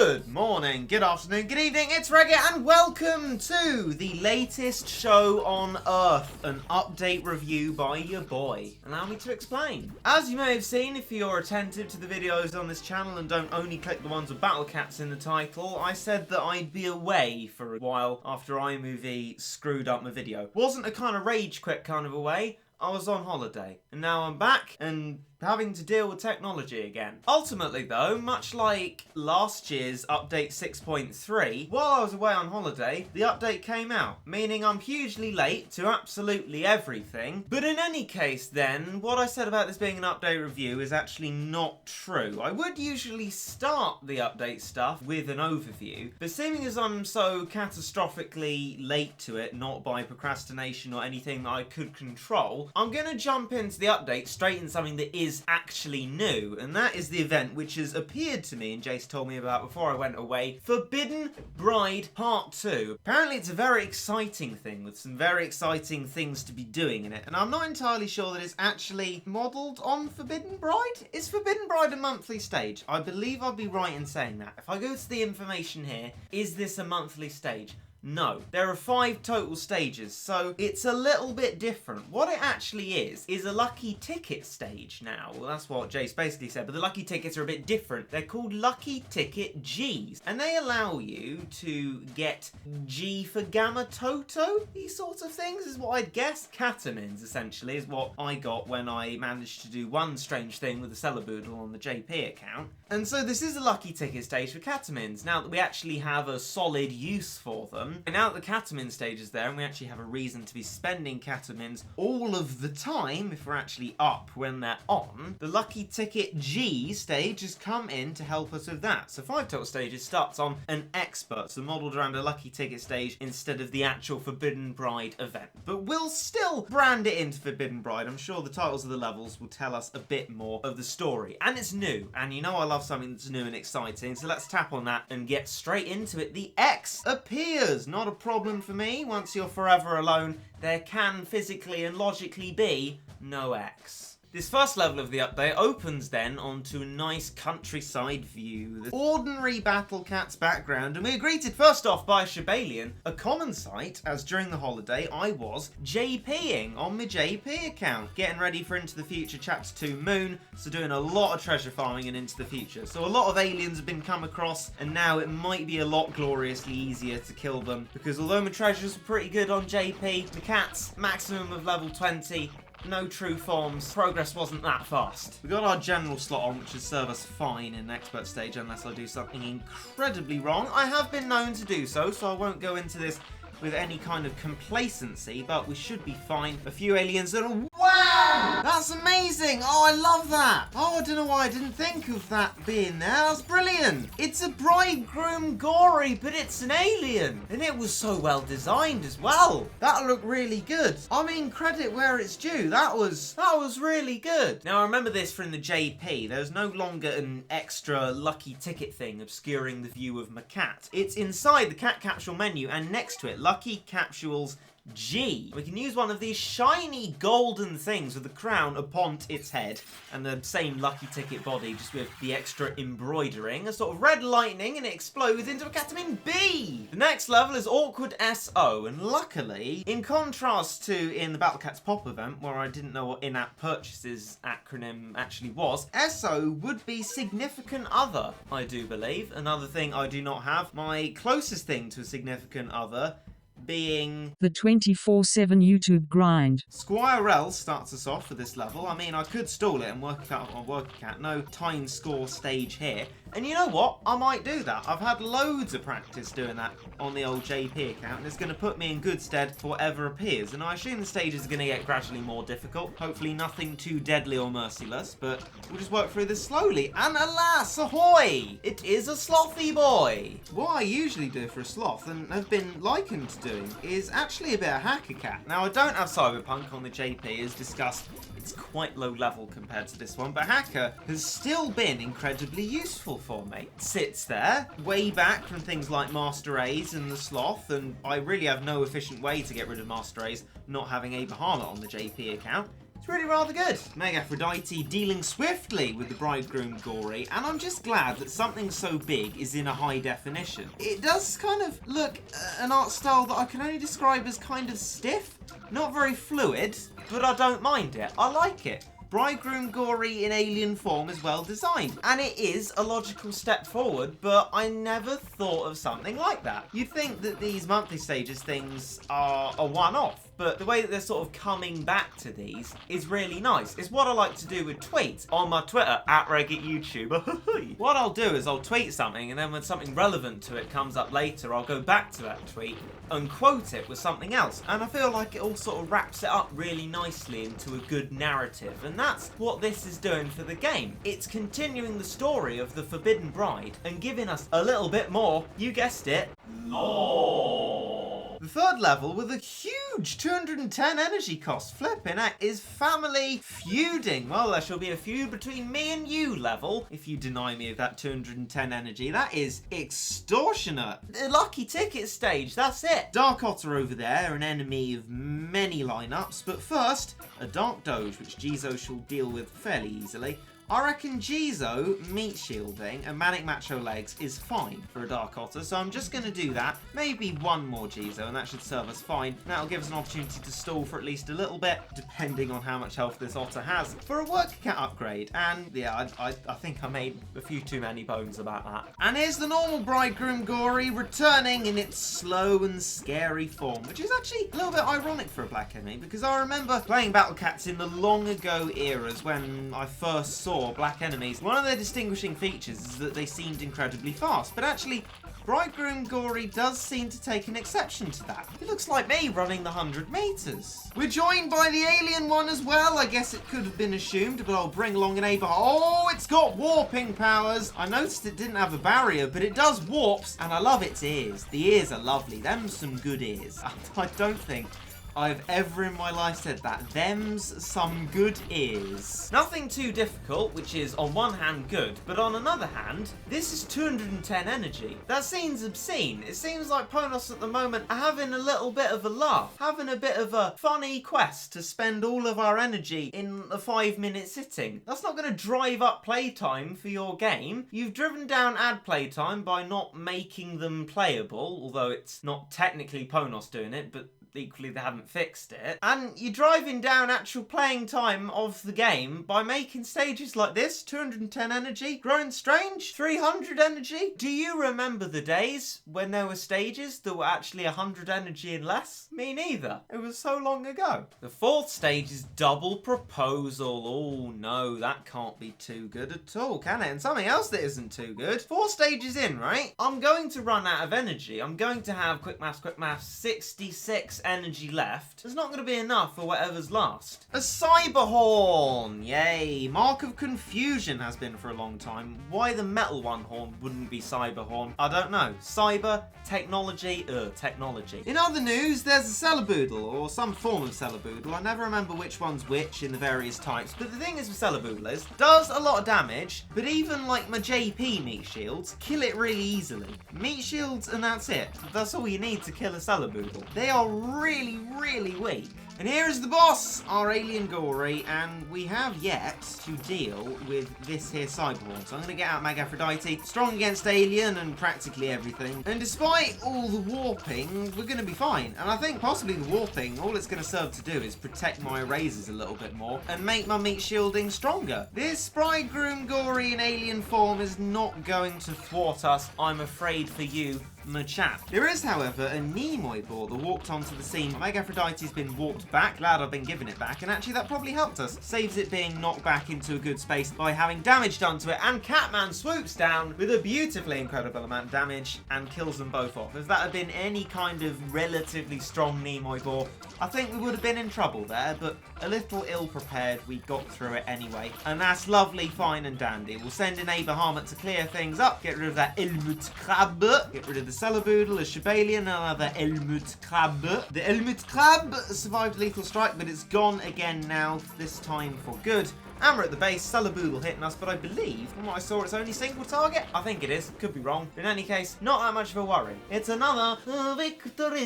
Good morning, good afternoon, good evening, it's Regit and welcome to the latest show on Earth, an update review by your boy. Allow me to explain. As you may have seen if you're attentive to the videos on this channel and don't only click the ones with battle cats in the title, I said that I'd be away for a while after iMovie screwed up my video. Wasn't a kind of rage quit kind of away. I was on holiday, and now I'm back and having to deal with technology again. Ultimately though, much like last year's update 6.3, while I was away on holiday, the update came out, meaning I'm hugely late to absolutely everything. But in any case then, what I said about this being an update review is actually not true. I would usually start the update stuff with an overview, but seeming as I'm so catastrophically late to it, not by procrastination or anything that I could control, I'm gonna jump into the update straight in something that is actually new, and that is the event which has appeared to me and Jace told me about before I went away, Fobidden Bride Part 2. Apparently it's a very exciting thing with some very exciting things to be doing in it, and I'm not entirely sure that it's actually modelled on Fobidden Bride. Is Fobidden Bride a monthly stage? I believe I'll be right in saying that. If I go to the information here, is this a monthly stage? No. There are 5 total stages, so it's a little bit different. What it actually is a lucky ticket stage now. Well, that's what Jace basically said, but the lucky tickets are a bit different. They're called Lucky Ticket Gs, and they allow you to get G for Gamma Toto, these sorts of things is what I'd guess. Catamins, essentially, is what I got when I managed to do one strange thing with the Celeboodle on the JP account. And so this is a lucky ticket stage for Catamins, now that we actually have a solid use for them. And now that the Catamin stage is there and we actually have a reason to be spending Catamins all of the time if we're actually up when they're on, the Lucky Ticket G stage has come in to help us with that. So 5 total stages starts on an expert, so modelled around a Lucky Ticket stage instead of the actual Fobidden Bride event. But we'll still brand it into Fobidden Bride. I'm sure the titles of the levels will tell us a bit more of the story. And it's new, and you know I love something that's new and exciting, so let's tap on that and get straight into it. The X appears. Not a problem for me. Once you're forever alone, there can physically and logically be no X. This first level of the update opens then onto a nice countryside view. The ordinary battle cat's background, and we are greeted first off by Shibalian, a common sight, as during the holiday I was JPing on my JP account, getting ready for Into the Future Chapter 2 Moon, so doing a lot of treasure farming in Into the Future. So a lot of aliens have been come across, and now it might be a lot gloriously easier to kill them, because although my treasures were pretty good on JP, the cat's maximum of level 20, no true forms, progress wasn't that fast. We got our general slot on, which should serve us fine in expert stage unless I do something incredibly wrong. I have been known to do so, so I won't go into this with any kind of complacency, but we should be fine. A few aliens that are... Wow! That's amazing! Oh, I love that! Oh, I don't know why I didn't think of that being there. That's brilliant! It's a bridegroom gory, but it's an alien! And it was so well designed as well. That looked really good. I mean, credit where it's due. That was really good. Now, I remember this from the JP. There's no longer an extra lucky ticket thing obscuring the view of my cat. It's inside the cat capsule menu, and next to it, Lucky Capsules G. We can use one of these shiny golden things with the crown upon its head and the same lucky ticket body, just with the extra embroidering, a sort of red lightning, and it explodes into a Catamin B. The next level is Awkward SO, and luckily, in contrast to in the Battle Cats Pop event, where I didn't know what in-app purchases acronym actually was, SO would be Significant Other, I do believe. Another thing I do not have. My closest thing to a significant other being the 24/7 YouTube grind. Squire L starts us off for this level. I mean, I could stall it and work it out on my work account. No time score stage here. And you know what? I might do that. I've had loads of practice doing that on the old JP account, and it's going to put me in good stead for whatever appears. And I assume the stages are going to get gradually more difficult. Hopefully nothing too deadly or merciless, but we'll just work through this slowly. And alas, ahoy! It is a slothy boy! What I usually do for a sloth, and have been likened to doing, is actually a bit of hacker cat. Now, I don't have Cyberpunk on the JP, as discussed. It's quite low level compared to this one, but Hacker has still been incredibly useful for me. It sits there, way back from things like Master A's and the Sloth, and I really have no efficient way to get rid of Master A's, not having a Bahamut on the JP account. It's really rather good. Mega Aphrodite dealing swiftly with the bridegroom Gory, and I'm just glad that something so big is in a high definition. It does kind of look an art style that I can only describe as kind of stiff, not very fluid, but I don't mind it. I like it. Bridegroom Gory in alien form is well designed, and it is a logical step forward, but I never thought of something like that. You'd think that these monthly stages things are a one-off, but the way that they're sort of coming back to these is really nice. It's what I like to do with tweets on my Twitter, @RegitYouTube. What I'll do is I'll tweet something, and then when something relevant to it comes up later, I'll go back to that tweet and quote it with something else. And I feel like it all sort of wraps it up really nicely into a good narrative. And that's what this is doing for the game. It's continuing the story of the Forbidden Bride and giving us a little bit more, you guessed it, lore. The third level with a huge 210 energy cost. Flipping heck, is family feuding. Well, there shall be a feud between me and you level if you deny me of that 210 energy. That is extortionate. The lucky ticket stage, that's it. Dark Otter over there, an enemy of many lineups, but first, a Dark Doge, which Jizo shall deal with fairly easily. I reckon Jizo, meat shielding, and Manic Macho legs is fine for a Dark Otter, so I'm just going to do that. Maybe one more Jizo, and that should serve us fine. That'll give us an opportunity to stall for at least a little bit, depending on how much health this Otter has, for a Work Cat upgrade. And yeah, I think I made a few too many bones about that. And here's the normal Bridegroom Gory returning in its slow and scary form, which is actually a little bit ironic for a Black Enemy, because I remember playing Battle Cats in the long ago eras when I first saw Black Enemies. One of their distinguishing features is that they seemed incredibly fast, but actually Bridegroom Gory does seem to take an exception to that. It looks like me running the 100 meters. We're joined by the alien one as well. I guess it could have been assumed, but I'll bring along an Abraham. Oh, it's got warping powers. I noticed it didn't have a barrier, but it does warps, and I love its ears. The ears are lovely. Them's some good ears. I don't think I've ever in my life said that. Them's some good ears. Nothing too difficult, which is on one hand good, but on another hand, this is 210 energy. That seems obscene. It seems like Ponos at the moment are having a little bit of a laugh, having a bit of a funny quest to spend all of our energy in a 5-minute sitting. That's not going to drive up playtime for your game. You've driven down ad playtime by not making them playable, although it's not technically Ponos doing it, but equally they haven't fixed it. And you're driving down actual playing time of the game by making stages like this, 210 energy, Growing Strange, 300 energy. Do you remember the days when there were stages that were actually 100 energy and less? Me neither. It was so long ago. The fourth stage is Double Proposal. Oh no, that can't be too good at all, can it? And something else that isn't too good. 4 stages in, right? I'm going to run out of energy. I'm going to have, quick maths, 66 energy left. There's not going to be enough for whatever's last. A Cyber Horn! Yay! Mark of Confusion has been for a long time. Why the metal one horn wouldn't be Cyber Horn? I don't know. Cyber, technology, technology. In other news, there's a Celeboodle, or some form of Celeboodle. I never remember which one's which in the various types, but the thing is with Celeboodle is, does a lot of damage, but even like my JP meat shields, kill it really easily. Meat shields and that's it. That's all you need to kill a Celeboodle. They are really, really weak. And here is the boss, our alien Gory, and we have yet to deal with this here Cyberhorn. So I'm going to get out Mega Aphrodite, strong against alien and practically everything. And despite all the warping, we're going to be fine. And I think possibly the warping, all it's going to serve to do is protect my erasers a little bit more and make my meat shielding stronger. This Bridegroom Gory in alien form is not going to thwart us, I'm afraid for you, my chap. There is, however, a Nimoy boar that walked onto the scene. Mega Aphrodite's been warped back. Glad I've been giving it back, and actually that probably helped us. Saves it being knocked back into a good space by having damage done to it, and Catman swoops down with a beautifully incredible amount of damage and kills them both off. If that had been any kind of relatively strong Nimoy boar, I think we would have been in trouble there, but a little ill-prepared, we got through it anyway. And that's lovely, fine and dandy. We'll send in Aberhamet to clear things up, get rid of that Elmut Crab, get rid of the Celeboodle, a Shibalian, and another Elmut Crab. The Elmut Crab survived lethal strike, but it's gone again now, this time for good. Hammer at the base, Salaboodle hitting us, but I believe, from what I saw, it's only single target. I think it is. Could be wrong. In any case, not that much of a worry. It's another victory.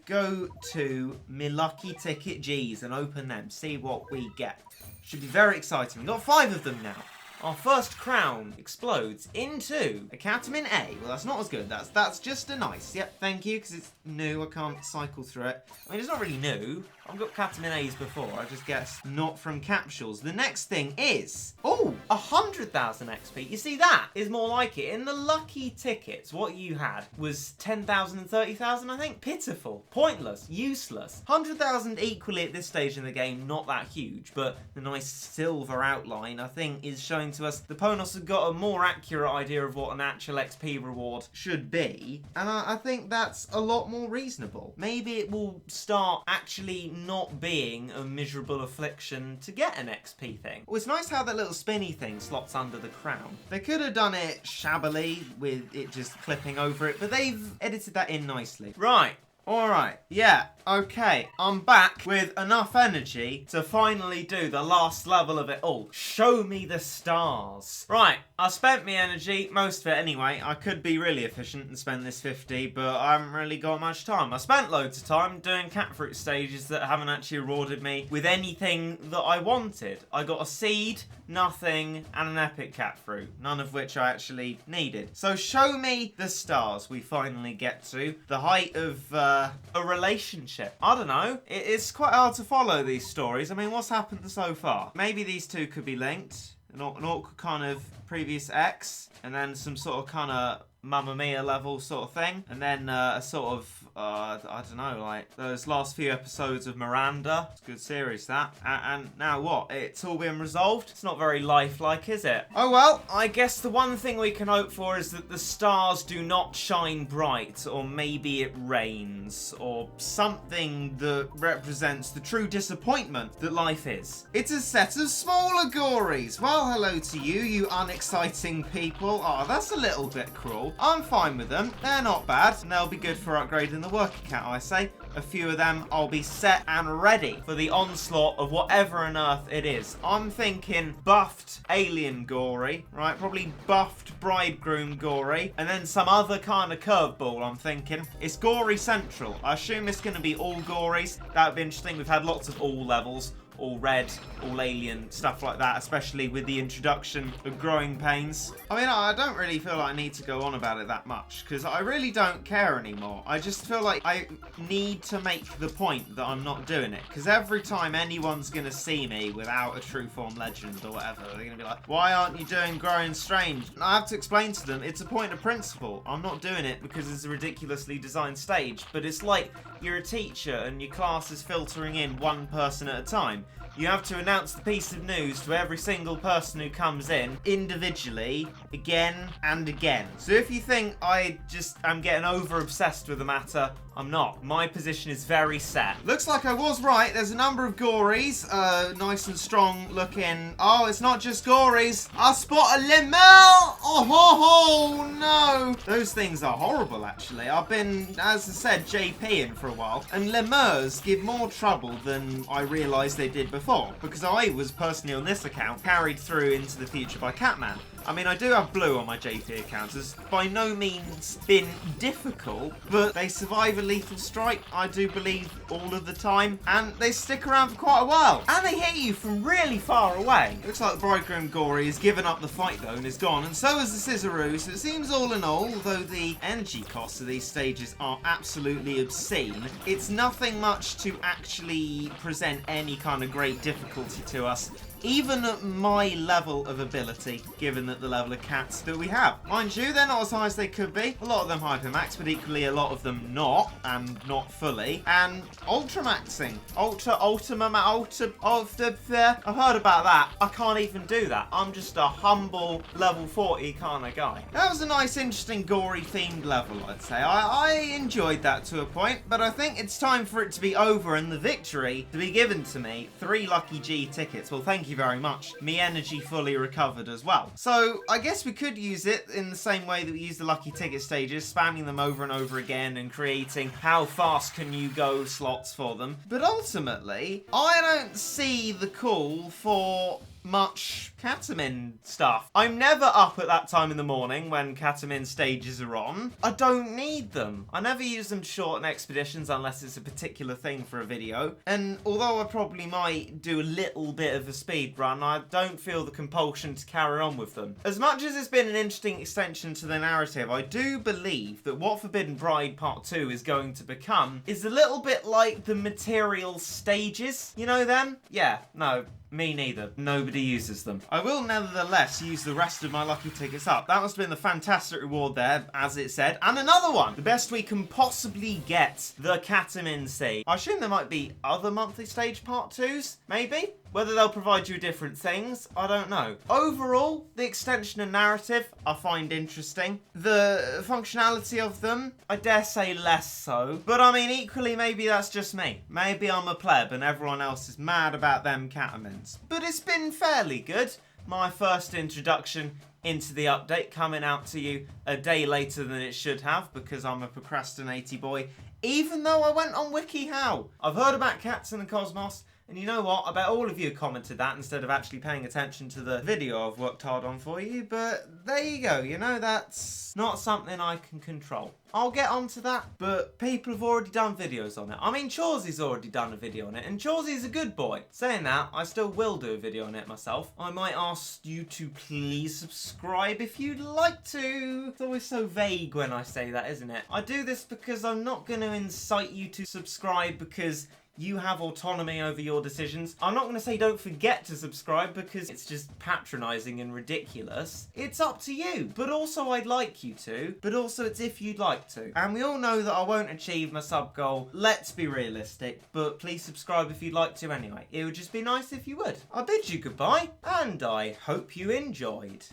Go to me lucky ticket G's and open them. See what we get. Should be very exciting. We've got 5 of them now. Our first crown explodes into a Catamin A. Well, that's not as good. That's just a nice. Yep, thank you, because it's new. I can't cycle through it. I mean, it's not really new. I've got Catamin A's before. I just guess not from capsules. The next thing is, 100,000 XP. You see, that is more like it. In the lucky tickets, what you had was 10,000 and 30,000, I think. Pitiful. Pointless. Useless. 100,000 equally at this stage in the game, not that huge, but the nice silver outline, I think, is showing to us the Ponos have got a more accurate idea of what an actual XP reward should be, and I think that's a lot more reasonable. Maybe it will start actually not being a miserable affliction to get an XP thing. Well, it's nice how that little spinny thing slots under the crown. They could have done it shabbily with it just clipping over it, but they've edited that in nicely. Right. Alright, yeah, okay, I'm back with enough energy to finally do the last level of it all. Show me the stars. Right, I spent my energy, most of it anyway. I could be really efficient and spend this 50, but I haven't really got much time. I spent loads of time doing cat fruit stages that haven't actually rewarded me with anything that I wanted. I got a seed, nothing, and an epic cat fruit, none of which I actually needed. So show me the stars we finally get to. The height of a relationship. I don't know. It's quite hard to follow these stories. I mean, what's happened so far? Maybe these two could be linked. An awkward kind of previous ex, and then some sort of kind of Mamma Mia level sort of thing, and then a sort of I don't know, like those last few episodes of Miranda. It's a good series, that. And now what? It's all been resolved? It's not very lifelike, is it? Oh well, I guess the one thing we can hope for is that the stars do not shine bright, or maybe it rains, or something that represents the true disappointment that life is. It's a set of smaller gories. Well, hello to you, you unexciting people. Oh, that's a little bit cruel. I'm fine with them. They're not bad, and they'll be good for upgrading the work account, I say. A few of them, I'll be set and ready for the onslaught of whatever on earth it is. I'm thinking buffed alien gory, right? Probably buffed bridegroom gory, and then some other kind of curveball, I'm thinking. It's gory central. I assume it's going to be all gories. That would be interesting. We've had lots of all levels. All red, all alien, stuff like that, especially with the introduction of Growing Pains. I mean, I don't really feel like I need to go on about it that much, because I really don't care anymore. I just feel like I need to make the point that I'm not doing it, because every time anyone's going to see me without a true form legend or whatever, they're going to be like, why aren't you doing Growing Strange? And I have to explain to them, it's a point of principle. I'm not doing it because it's a ridiculously designed stage, but it's like you're a teacher and your class is filtering in one person at a time. You have to announce the piece of news to every single person who comes in, individually, again and again. So if you think I just am getting over-obsessed with the matter, I'm not. My position is very set. Looks like I was right. There's a number of gories, nice and strong looking. Oh, it's not just gories. I spot a lemel! Oh, ho, ho, no. Those things are horrible, actually. I've been, as I said, JPing for a while, and lemurs give more trouble than I realised they did before, because I was personally on this account carried through into the future by Catman. I mean, I do have blue on my JP account. It's by no means been difficult, but they survive a lethal strike, I do believe, all of the time, and they stick around for quite a while. And they hit you from really far away. Looks like the Bridegroom Gory has given up the fight, though, and is gone, and so has the Scissoroo, so it seems all in all, although the energy costs of these stages are absolutely obscene, it's nothing much to actually present any kind of great difficulty to us, even at my level of ability, given that the level of cats that we have. Mind you, they're not as high as they could be. A lot of them hypermax, but equally a lot of them not, and not fully. And ultramaxing. I've heard about that. I can't even do that. I'm just a humble level 40 kind of guy. That was a nice, interesting, gory themed level, I'd say. I enjoyed that to a point, but I think it's time for it to be over and the victory to be given to me. 3 lucky G tickets. Well, thank thank you very much. Me energy fully recovered as well. So I guess we could use it in the same way that we use the lucky ticket stages, spamming them over and over again and creating how fast can you go slots for them. But ultimately, I don't see the call for much Catamin stuff. I'm never up at that time in the morning when Catamin stages are on. I don't need them. I never use them to shorten expeditions unless it's a particular thing for a video. And although I probably might do a little bit of a speed run, I don't feel the compulsion to carry on with them. As much as it's been an interesting extension to the narrative, I do believe that what Forbidden Bride Part 2 is going to become is a little bit like the material stages. You know them? Yeah, no. Me neither. Nobody uses them. I will nevertheless use the rest of my lucky tickets up. That must have been the fantastic reward there, as it said. And another one! The best we can possibly get. The Catamins stage. I assume there might be other monthly stage part 2s? Maybe? Whether they'll provide you different things, I don't know. Overall, the extension and narrative I find interesting. The functionality of them, I dare say less so. But I mean, equally, maybe that's just me. Maybe I'm a pleb and everyone else is mad about them Catamins. But it's been fairly good. My first introduction into the update coming out to you a day later than it should have because I'm a procrastinating boy. Even though I went on WikiHow. I've heard about cats in the cosmos. And you know what? I bet all of you commented that instead of actually paying attention to the video I've worked hard on for you. But there you go. You know, that's not something I can control. I'll get onto that, but people have already done videos on it. I mean, Chawsy's already done a video on it, and Chawsy's a good boy. Saying that, I still will do a video on it myself. I might ask you to please subscribe if you'd like to. It's always so vague when I say that, isn't it? I do this because I'm not going to incite you to subscribe because you have autonomy over your decisions. I'm not going to say don't forget to subscribe because it's just patronising and ridiculous. It's up to you. But also I'd like you to. But also it's if you'd like to. And we all know that I won't achieve my sub goal. Let's be realistic. But please subscribe if you'd like to anyway. It would just be nice if you would. I bid you goodbye. And I hope you enjoyed.